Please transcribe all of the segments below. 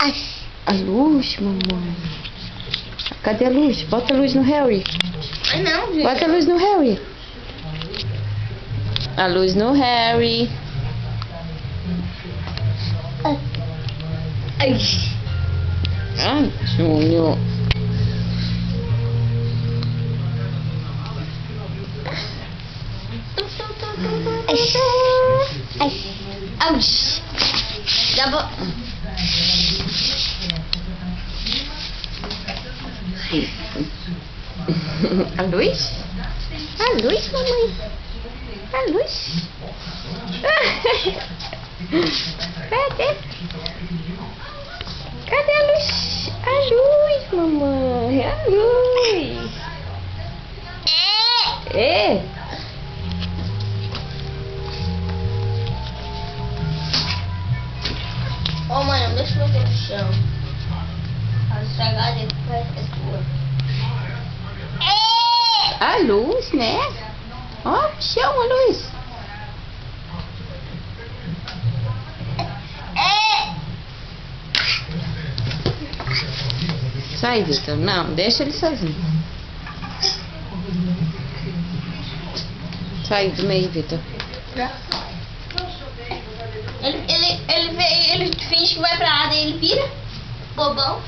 Ai. A luz, mamãe. Cadê a luz? Bota a luz no Harry. Ai, não, gente. Bota a luz no Harry. A luz no Harry. Ai. Ai, Júnior. Ai. Ai. Já vou. A luz? A luz, mamãe. A luz. Cadê? Cadê a luz? A luz, mamãe. A luz. É. Ô, mãe, não deixa eu ver no chão. Pra estragar depois é tua. A luz, né? Ó, chão, a luz. Sai, Vitor. Não, deixa ele sozinho. Sai do meio, Vitor. Ele finge que vai pra lá, daí ele vira. Bobão.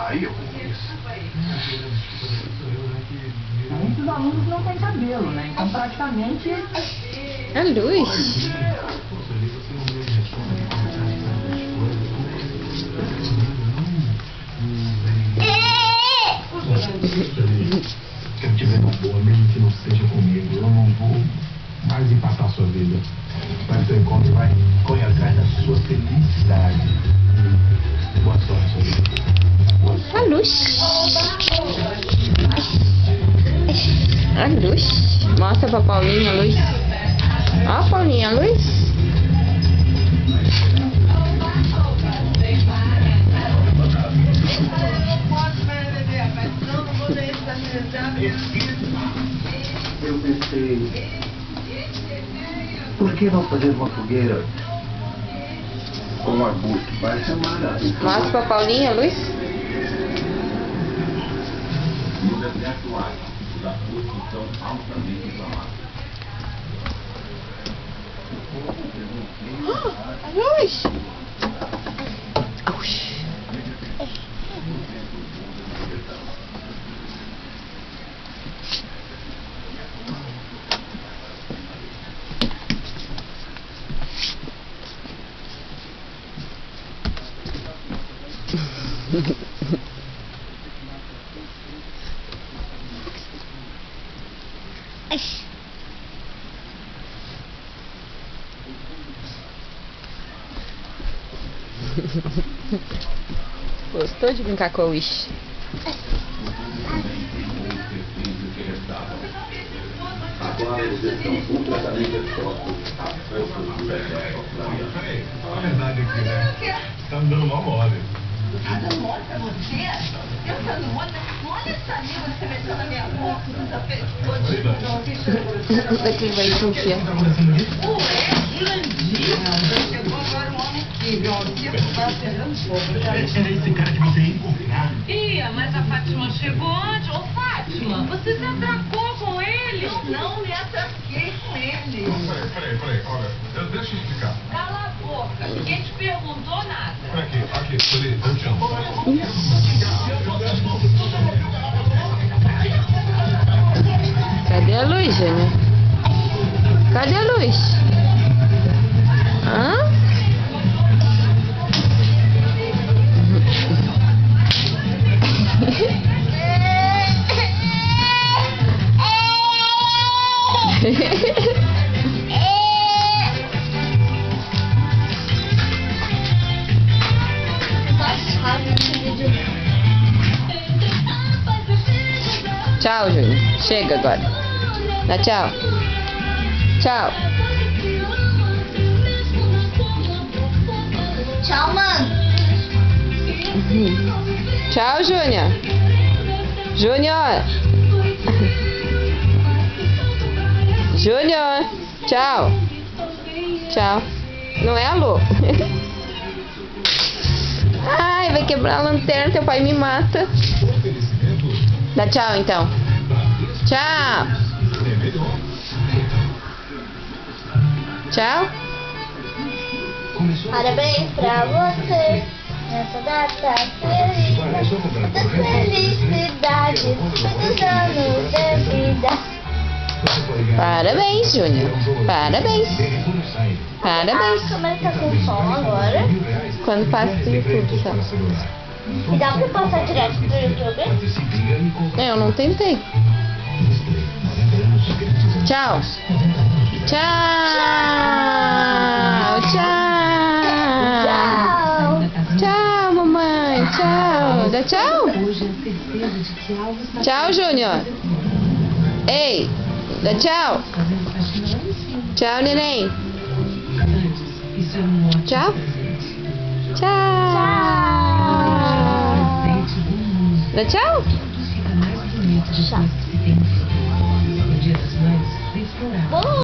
Aí eu conheço. Muitos alunos não têm cabelo, né? Então praticamente. A luz. Se eu tiver uma boa, mesmo que não seja comigo, eu não vou mais empatar a sua vida. Mas você encontra e vai correr atrás da sua felicidade. Boa sorte, sua vida. Boa sorte. A luz. A luz. Mostra pra Paulinha a luz. Ó, Paulinha, a luz. Eu pensei, por que não fazer uma fogueira com um arbusto? Vai chamar a Mostra pra Paulinha a luz. No deserto árido, os arbustos são altamente inflamados. A luz. Oxi. Ai. Gostou de brincar com a Wish? Agora vocês estão completamente expostos à força do deserto australiano. A verdade é que, né? Tá me dando uma mole. Tá dando mole pra você? Eu tô dando mole? Olha essa língua que você meteu na minha boca. Daqui vai desconfiar. Ué, Landinha. Chegou agora um homem que, meu amigo, vai acertando fogo. Era esse cara que você ia encontrar. Ia, mas a Fátima chegou antes. Ô, Fátima, você se atracou com ele? Não me atraquei com ele. Peraí, olha, deixa eu explicar. Cala a boca, ninguém te perguntou nada. Aqui, Sueli, eu te amo. Cadê a luz, Júnior? Cadê a luz? Hã? Tchau, Júnior. Chega agora. Dá tchau. Tchau. Tchau, mano. Tchau, Júnior. Júnior. Júnior. Tchau. Tchau. Não é, Lu? Ai, vai quebrar a lanterna. Teu pai me mata. Dá tchau, então. Tchau. Tchau. Parabéns pra você nessa data feliz. Muita felicidade. Muitos anos de vida. Parabéns, Júnior. Parabéns. Parabéns. A câmera tá com som agora. Quando passa do YouTube, só. E dá pra passar direto pro YouTube? Eu não tentei. Tchau. Tchau. Tchau. Tchau, mamãe. Tchau. Dá tchau. Tchau, Júnior. Ei, dá tchau. Tchau, neném. Tchau. Tchau. Tchau. Dá tchau. Tchau.